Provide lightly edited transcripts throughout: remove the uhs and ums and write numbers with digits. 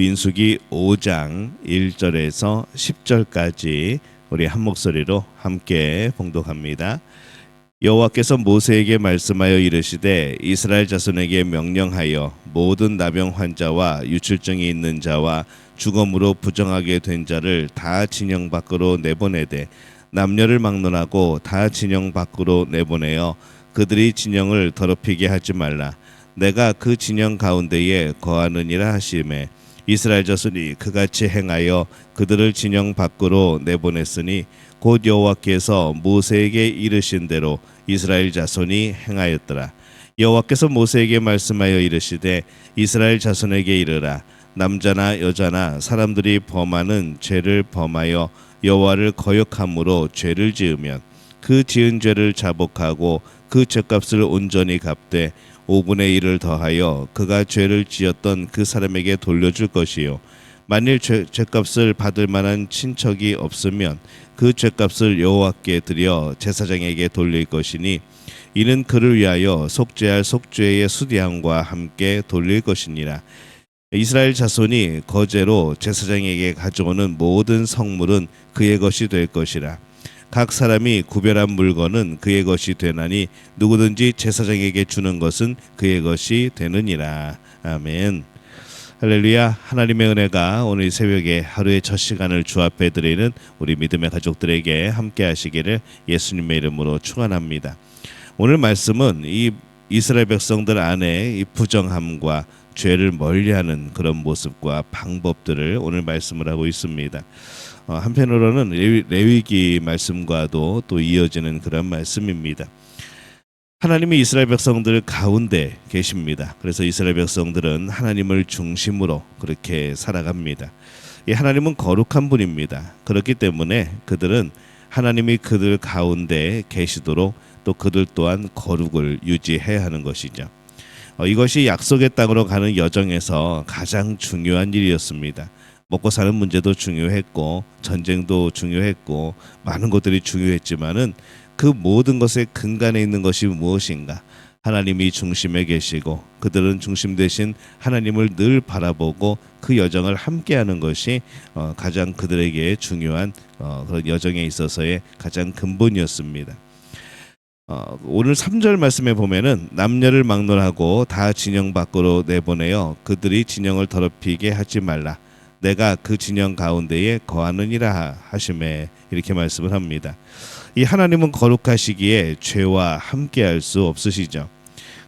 민수기 5장 1절에서 10절까지 우리 한 목소리로 함께 봉독합니다. 여호와께서 모세에게 말씀하여 이르시되 이스라엘 자손에게 명령하여 모든 나병 환자와 유출증이 있는 자와 죽음으로 부정하게 된 자를 다 진영 밖으로 내보내되 남녀를 막론하고 다 진영 밖으로 내보내어 그들이 진영을 더럽히게 하지 말라. 내가 그 진영 가운데에 거하느니라 하시매 이스라엘 자손이 그같이 행하여 그들을 진영 밖으로 내보냈으니 곧 여호와께서 모세에게 이르신 대로 이스라엘 자손이 행하였더라. 여호와께서 모세에게 말씀하여 이르시되 이스라엘 자손에게 이르라. 남자나 여자나 사람들이 범하는 죄를 범하여 여호와를 거역함으로 죄를 지으면 그 지은 죄를 자복하고 그 죄값을 온전히 갚되 5분의 1을 더하여 그가 죄를 지었던 그 사람에게 돌려줄 것이요 만일 죄값을 받을 만한 친척이 없으면 그 죄값을 여호와께 드려 제사장에게 돌릴 것이니 이는 그를 위하여 속죄할 속죄의 수디함과 함께 돌릴 것이니라. 이스라엘 자손이 거제로 제사장에게 가져오는 모든 성물은 그의 것이 될 것이라. 각 사람이 구별한 물건은 그의 것이 되나니 누구든지 제사장에게 주는 것은 그의 것이 되느니라. 아멘. 할렐루야. 하나님의 은혜가 오늘 새벽에 하루의 첫 시간을 주 앞에 드리는 우리 믿음의 가족들에게 함께 하시기를 예수님의 이름으로 축원합니다. 오늘 말씀은 이 이스라엘 백성들 안에 이 부정함과 죄를 멀리하는 그런 모습과 방법들을 오늘 말씀을 하고 있습니다. 한편으로는 레위기 말씀과도 또 이어지는 그런 말씀입니다. 하나님이 이스라엘 백성들 가운데 계십니다. 그래서 이스라엘 백성들은 하나님을 중심으로 그렇게 살아갑니다. 이 하나님은 거룩한 분입니다. 그렇기 때문에 그들은 하나님이 그들 가운데 계시도록 또 그들 또한 거룩을 유지해야 하는 것이죠. 이것이 약속의 땅으로 가는 여정에서 가장 중요한 일이었습니다. 먹고 사는 문제도 중요했고 전쟁도 중요했고 많은 것들이 중요했지만은 그 모든 것의 근간에 있는 것이 무엇인가? 하나님이 중심에 계시고 그들은 중심 대신 하나님을 늘 바라보고 그 여정을 함께하는 것이 가장 그들에게 중요한 그런 여정에 있어서의 가장 근본이었습니다. 오늘 3절 말씀에 보면은 남녀를 막론하고 다 진영 밖으로 내보내어 그들이 진영을 더럽히게 하지 말라. 내가 그 진영 가운데에 거하느니라 하시매 이렇게 말씀을 합니다. 이 하나님은 거룩하시기에 죄와 함께할 수 없으시죠.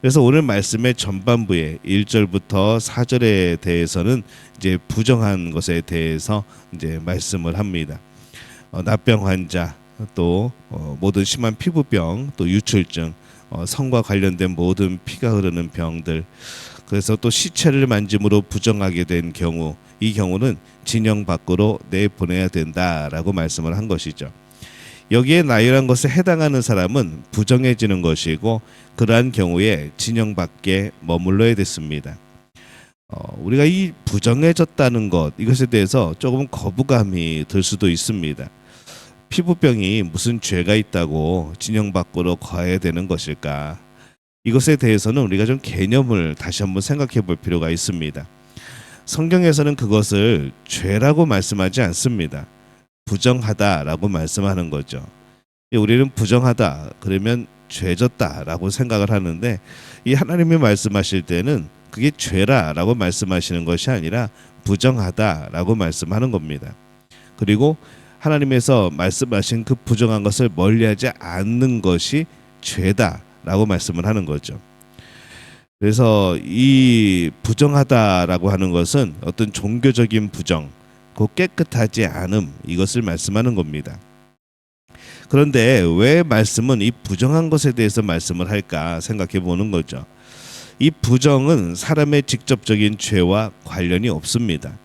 그래서 오늘 말씀의 전반부에 1절부터 4절에 대해서는 이제 부정한 것에 대해서 이제 말씀을 합니다. 납병 환자, 또 모든 심한 피부병, 또 유출증, 성과 관련된 모든 피가 흐르는 병들, 그래서 또 시체를 만짐으로 부정하게 된 경우, 이 경우는 진영 밖으로 내보내야 된다라고 말씀을 한 것이죠. 여기에 나이란 것에 해당하는 사람은 부정해지는 것이고 그러한 경우에 진영 밖에 머물러야 됐습니다. 우리가 이 부정해졌다는 것, 이것에 대해서 조금 거부감이 들 수도 있습니다. 피부병이 무슨 죄가 있다고 진영 밖으로 거해야 되는 것일까? 이것에 대해서는 우리가 좀 개념을 다시 한번 생각해 볼 필요가 있습니다. 성경에서는 그것을 죄라고 말씀하지 않습니다. 부정하다라고 말씀하는 거죠. 우리는 부정하다 그러면 죄졌다라고 생각을 하는데 이 하나님이 말씀하실 때는 그게 죄라라고 말씀하시는 것이 아니라 부정하다라고 말씀하는 겁니다. 그리고 하나님에서 말씀하신 그 부정한 것을 멀리하지 않는 것이 죄다라고 말씀을 하는 거죠. 그래서 이 부정하다라고 하는 것은 어떤 종교적인 부정, 그 깨끗하지 않음, 이것을 말씀하는 겁니다. 그런데 왜 말씀은 이 부정한 것에 대해서 말씀을 할까 생각해 보는 거죠. 이 부정은 사람의 직접적인 죄와 관련이 없습니다.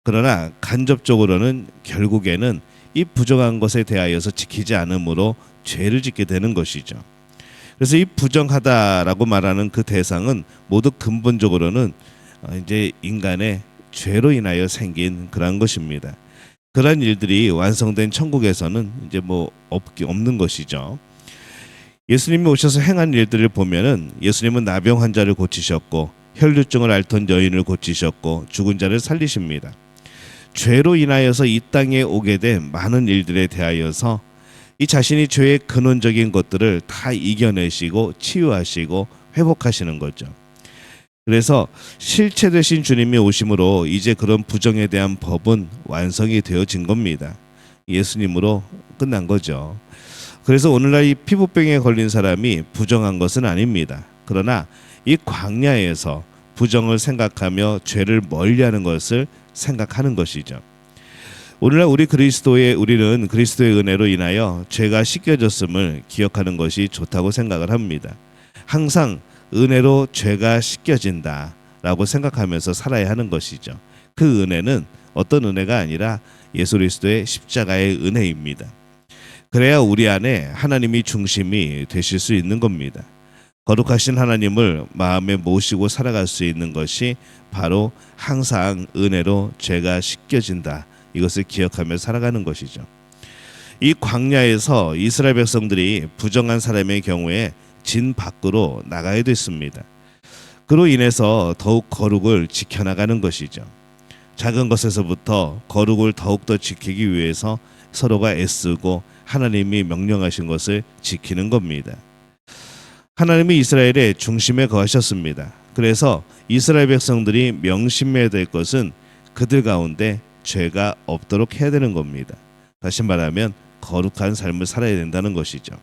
그러나 간접적으로는 결국에는 이 부정한 것에 대하여서 지키지 않음으로 죄를 짓게 되는 것이죠. 그래서 이 부정하다라고 말하는 그 대상은 모두 근본적으로는 이제 인간의 죄로 인하여 생긴 그런 것입니다. 그러한 일들이 완성된 천국에서는 이제 없는 것이죠. 예수님이 오셔서 행한 일들을 보면은 예수님은 나병 환자를 고치셨고 혈류증을 앓던 여인을 고치셨고 죽은 자를 살리십니다. 죄로 인하여서 이 땅에 오게 된 많은 일들에 대하여서 이 자신이 죄의 근원적인 것들을 다 이겨내시고 치유하시고 회복하시는 거죠. 그래서 실체 되신 주님이 오심으로 이제 그런 부정에 대한 법은 완성이 되어진 겁니다. 예수님으로 끝난 거죠. 그래서 오늘날 이 피부병에 걸린 사람이 부정한 것은 아닙니다. 그러나 이 광야에서 부정을 생각하며 죄를 멀리하는 것을 생각하는 것이죠. 오늘날 우리는 그리스도의 은혜로 인하여 죄가 씻겨졌음을 기억하는 것이 좋다고 생각을 합니다. 항상 은혜로 죄가 씻겨진다라고 생각하면서 살아야 하는 것이죠. 그 은혜는 어떤 은혜가 아니라 예수 그리스도의 십자가의 은혜입니다. 그래야 우리 안에 하나님이 중심이 되실 수 있는 겁니다. 거룩하신 하나님을 마음에 모시고 살아갈 수 있는 것이 바로 항상 은혜로 죄가 씻겨진다. 이것을 기억하며 살아가는 것이죠. 이 광야에서 이스라엘 백성들이 부정한 사람의 경우에 진 밖으로 나가야 됐습니다. 그로 인해서 더욱 거룩을 지켜나가는 것이죠. 작은 것에서부터 거룩을 더욱더 지키기 위해서 서로가 애쓰고 하나님이 명령하신 것을 지키는 겁니다. 하나님이 이스라엘의 중심에 거하셨습니다. 그래서 이스라엘 백성들이 명심해야 될 것은 그들 가운데 죄가 없도록 해야 되는 겁니다. 다시 말하면 거룩한 삶을 살아야 된다는 것이죠.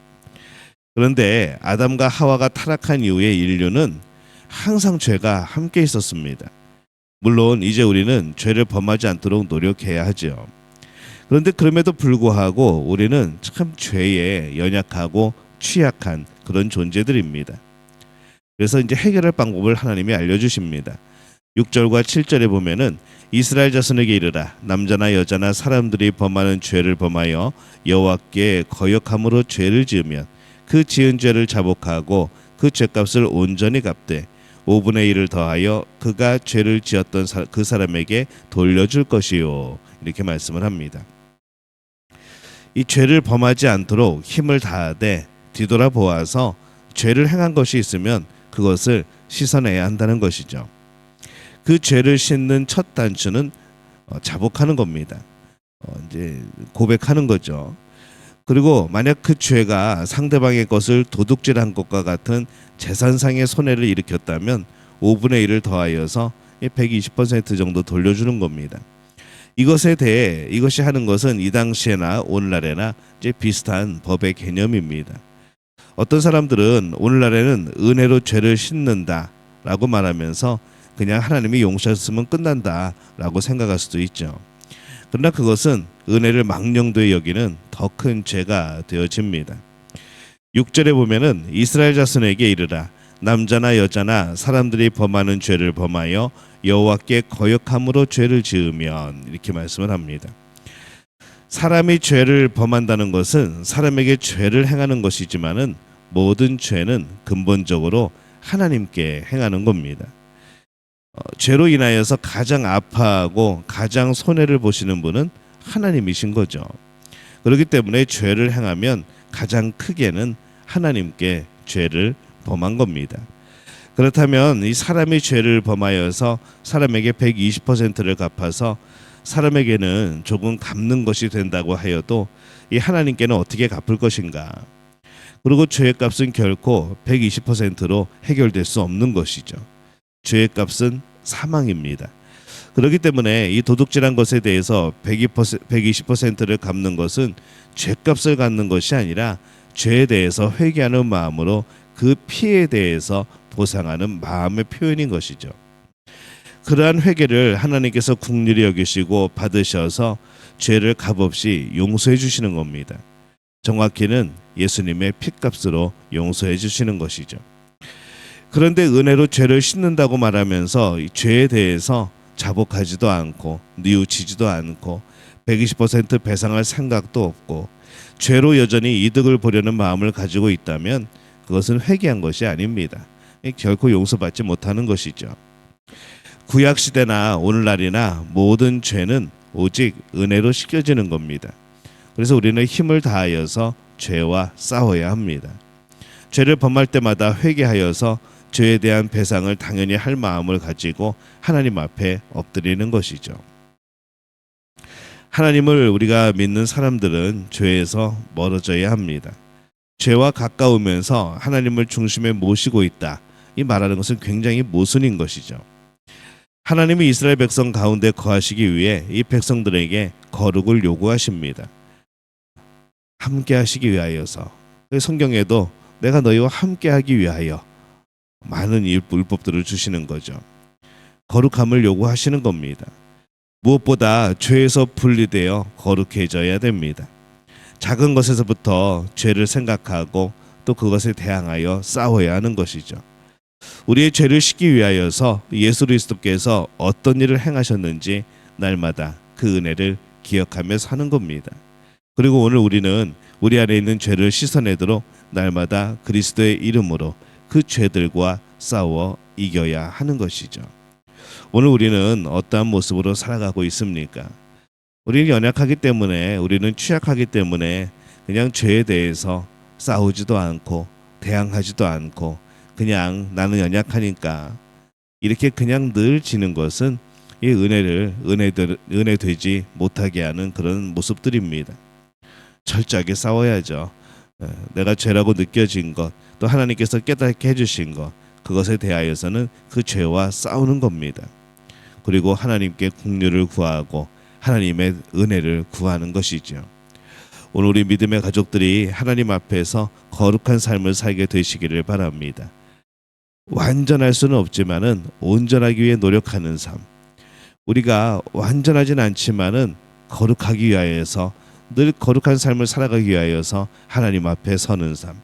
그런데 아담과 하와가 타락한 이후에 인류는 항상 죄가 함께 있었습니다. 물론 이제 우리는 죄를 범하지 않도록 노력해야 하죠. 그런데 그럼에도 불구하고 우리는 참 죄에 연약하고 취약한 그런 존재들입니다. 그래서 이제 해결할 방법을 하나님이 알려주십니다. 6절과 7절에 보면은 이스라엘 자손에게 이르라. 남자나 여자나 사람들이 범하는 죄를 범하여 여호와께 거역함으로 죄를 지으면 그 지은 죄를 자복하고 그 죄값을 온전히 갚되 5분의 1을 더하여 그가 죄를 지었던 그 사람에게 돌려줄 것이요. 이렇게 말씀을 합니다. 이 죄를 범하지 않도록 힘을 다하되 뒤돌아보아서 죄를 행한 것이 있으면 그것을 씻어내야 한다는 것이죠. 그 죄를 씻는 첫 단추는 자복하는 겁니다. 이제 고백하는 거죠. 그리고 만약 그 죄가 상대방의 것을 도둑질한 것과 같은 재산상의 손해를 일으켰다면 5분의 1을 더하여서 120% 정도 돌려주는 겁니다. 이것에 대해 이것이 하는 것은 이 당시에나 오늘날에나 이제 비슷한 법의 개념입니다. 어떤 사람들은 오늘날에는 은혜로 죄를 씻는다라고 말하면서 그냥 하나님이 용서했으면 끝난다라고 생각할 수도 있죠. 그러나 그것은 은혜를 망령되이 여기는 더 큰 죄가 되어집니다. 6절에 보면은 이스라엘 자손에게 이르라. 남자나 여자나 사람들이 범하는 죄를 범하여 여호와께 거역함으로 죄를 지으면, 이렇게 말씀을 합니다. 사람이 죄를 범한다는 것은 사람에게 죄를 행하는 것이지만은 모든 죄는 근본적으로 하나님께 행하는 겁니다. 죄로 인하여서 가장 아파하고 가장 손해를 보시는 분은 하나님이신 거죠. 그렇기 때문에 죄를 행하면 가장 크게는 하나님께 죄를 범한 겁니다. 그렇다면 이 사람이 죄를 범하여서 사람에게 120%를 갚아서 사람에게는 조금 갚는 것이 된다고 하여도 이 하나님께는 어떻게 갚을 것인가? 그리고 죄의 값은 결코 120%로 해결될 수 없는 것이죠. 죄의 값은 사망입니다. 그렇기 때문에 이 도둑질한 것에 대해서 120%를 갚는 것은 죄값을 갖는 것이 아니라 죄에 대해서 회개하는 마음으로 그 피해에 대해서 보상하는 마음의 표현인 것이죠. 그러한 회개를 하나님께서 긍휼히 여기시고 받으셔서 죄를 값없이 용서해 주시는 겁니다. 정확히는 예수님의 피값으로 용서해 주시는 것이죠. 그런데 은혜로 죄를 씻는다고 말하면서 이 죄에 대해서 자복하지도 않고 뉘우치지도 않고 120% 배상할 생각도 없고 죄로 여전히 이득을 보려는 마음을 가지고 있다면 그것은 회개한 것이 아닙니다. 결코 용서받지 못하는 것이죠. 구약시대나 오늘날이나 모든 죄는 오직 은혜로 씻겨지는 겁니다. 그래서 우리는 힘을 다하여서 죄와 싸워야 합니다. 죄를 범할 때마다 회개하여서 죄에 대한 배상을 당연히 할 마음을 가지고 하나님 앞에 엎드리는 것이죠. 하나님을 우리가 믿는 사람들은 죄에서 멀어져야 합니다. 죄와 가까우면서 하나님을 중심에 모시고 있다. 이 말하는 것은 굉장히 모순인 것이죠. 하나님이 이스라엘 백성 가운데 거하시기 위해 이 백성들에게 거룩을 요구하십니다. 함께 하시기 위하여서. 성경에도 내가 너희와 함께 하기 위하여 많은 율법들을 주시는 거죠. 거룩함을 요구하시는 겁니다. 무엇보다 죄에서 분리되어 거룩해져야 됩니다. 작은 것에서부터 죄를 생각하고 또 그것에 대항하여 싸워야 하는 것이죠. 우리의 죄를 씻기 위하여서 예수 그리스도께서 어떤 일을 행하셨는지 날마다 그 은혜를 기억하며 사는 겁니다. 그리고 오늘 우리는 우리 안에 있는 죄를 씻어내도록 날마다 그리스도의 이름으로 그 죄들과 싸워 이겨야 하는 것이죠. 오늘 우리는 어떠한 모습으로 살아가고 있습니까? 우리는 연약하기 때문에, 우리는 취약하기 때문에 그냥 죄에 대해서 싸우지도 않고 대항하지도 않고 그냥 나는 연약하니까 이렇게 그냥 늘 지는 것은 이 은혜 되지 못하게 하는 그런 모습들입니다. 철저하게 싸워야죠. 내가 죄라고 느껴진 것, 또 하나님께서 깨닫게 해주신 것, 그것에 대하여서는 그 죄와 싸우는 겁니다. 그리고 하나님께 긍휼을 구하고 하나님의 은혜를 구하는 것이죠. 오늘 우리 믿음의 가족들이 하나님 앞에서 거룩한 삶을 살게 되시기를 바랍니다. 완전할 수는 없지만은 온전하기 위해 노력하는 삶. 우리가 완전하진 않지만은 거룩하기 위하여서, 늘 거룩한 삶을 살아가기 위하여서 하나님 앞에 서는 삶,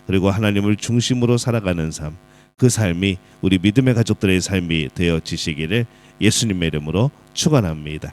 그리고 하나님을 중심으로 살아가는 삶, 그 삶이 우리 믿음의 가족들의 삶이 되어지시기를 예수님의 이름으로 축원합니다.